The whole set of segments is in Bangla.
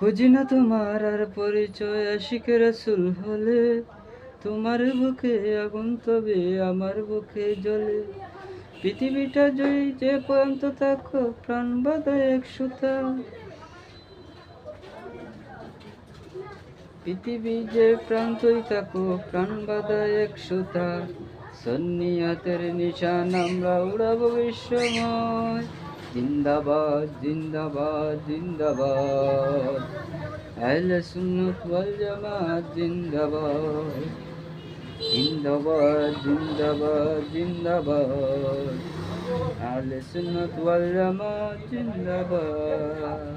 খুঁজি না তোমার আর পরিচয়, আশিকে রাসূল হলে তোমার বুকে আগুন তবে আমার বুকে জ্বলে। পৃথিবীটা জয়ী যে পর্যন্ত থাকো, প্রাণ বাঁধা এক সুতা। পৃথিবী যে প্রান্তই থাকো, প্রাণ বাঁধা এক সুতা। সন্নিয়াতের নিশান আমরা উড়াবো বিশ্বময়। জিন্দাবাদ জিন্দাবাদ জিন্দাবাদ, আহলে সুন্নাত ওয়াল জামাত জিন্দাবাদ। জিন্দাবাদ জিন্দাবাদ জিন্দাবাদ, আহলে সুন্নাত ওয়াল জামাত জিন্দাবাদ।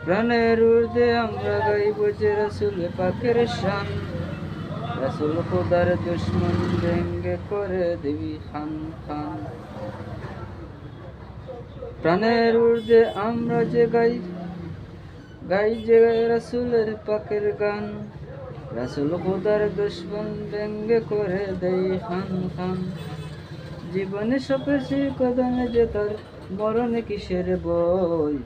প্রাণের ঊর্ধ্বে আমরা গাইব যে রাসূল পাকের শান। রাসূল খোদার দুশমন ব্যঙ্গে করে দিবি খান খান। প্রাণের ঊর্ধ্বে আমরা যে গাই যে রাসূলের পাকের গান। রাসূল খোদার দুশমন ব্যঙ্গে করে দেই খান খান। জীবনে সপেছি কদমে যে তার, মরণে কিসের বই।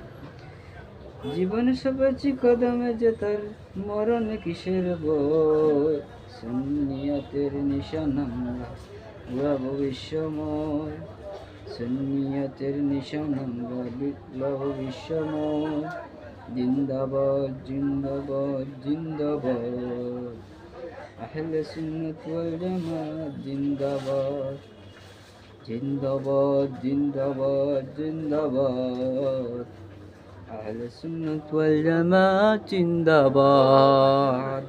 জীবনে সপেছি কদমে যে তার, মরণে কিসের বই। সুন্নিয়তের নিশান আমরা উড়াবো বিশ্বময়। সুন্নিয়তের নিশান আমরা উড়াবো বিশ্বময়। জিন্দাবাদ জিন্দাবাদ জিন্দাবাদ, আহলে সুন্নাত ওয়াল জামাত জিন্দাবাদ। জিন্দাবাদ জিন্দাবাদ জিন্দাবাদ, আহলে সুন্নাত ওয়াল জামাত জিন্দাবাদ।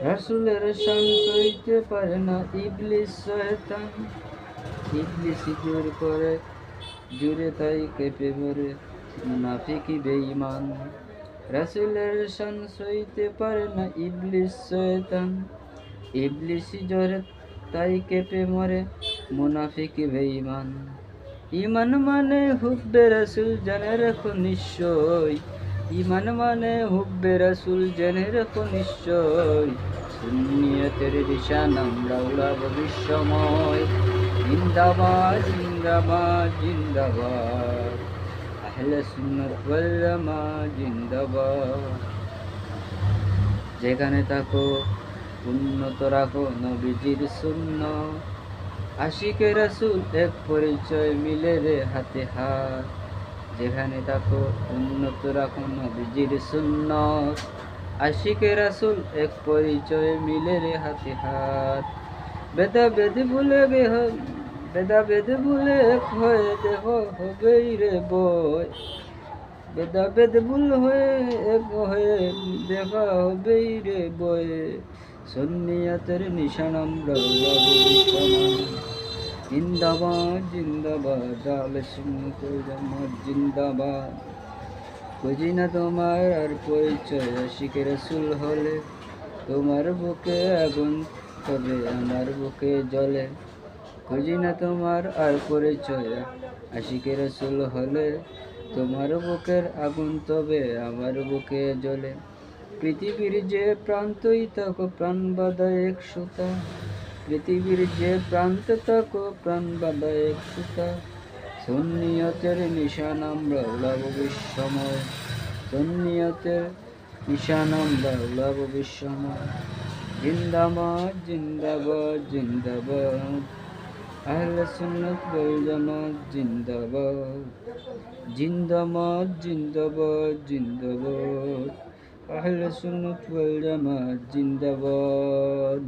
রাসূলের শান সইতে পারে না ইবলিস শয়তান। ইবলিসই জোর করে জুড়ে তাই কেঁপে মরে মুনাফিকি বেঈমান। রাসূলের শান সইতে পারে না ইবলিস শয়তান। ইবলিসই জোরে তাই কেঁপে মরে মুনাফিকি বেঈমান। ঈমান মানে হুব্বে রাসূল জেনে রেখো নিশ্চয়। ঈমান মানে হুব্বে রাসূল জেনে রেখো নিশ্চয়। সুন্নিয়তের নিশান আমরা উড়াবো বিশ্বময়। জিন্দাবাদ জিন্দাবাদ জিন্দাবাদ, আহলে সুন্নাত ওয়াল জামাত জিন্দাবাদ। যেখানে থাকো উন্নত রাখো নবীজির সুন্নাত। আশিকে রাসূল এক পরিচয় মিলে রে হাতে হাত। যেখানে থাকো উন্নত রাখো নবীজির সুন্নাত। আশিকে রাসূল এক পরিচয় মিলে রে হাতে হাত। ভেদাভেদ ভুলে ভেদাভেদ ভুলে এক হয়ে দেহ হবেই রে বয়। ভেদাভেদ ভুল হয়ে এক হয়ে দেখা হবেই রে বয়ে। সুন্নিয়তের নিশান আমরা উড়াবো বিশ্বময়। জিন্দাবাদ জিন্দাবাদ, আহলে সুন্নাত ওয়াল জামাত জিন্দাবাদ। খুঁজি না তোমার আর পরিচয়, আশিকে রাসূল হলে তোমার বুকে আগুন তবে আমার বুকে জ্বলে। খুঁজি না তোমার আর পরিচয়, আশিকে রাসূল হলে তোমার বুকের আগুন তবে আমার বুকে জ্বলে। পৃথিবীর যে প্রান্তই থাকো, প্রাণ বাঁধা এক সুতা। পৃথিবীর যে প্রান্তে থাকো, প্রাণ বাঁধা এক সুতা। সুন্নিয়তের নিশান আমরা উড়াবো বিশ্বময়। সুন্নিয়তের নিশান আমরা উড়াবো বিশ্বময়। জিন্দাবাদ জিন্দাবাদ জিন্দাবাদ, আহলে সুন্নাত ওয়াল জামাত জিন্দাবাদ। জিন্দাবাদ জিন্দাবাদ জিন্দাবাদ, আহলে সুন্নাত ওয়াল জামাত জিন্দাবাদ।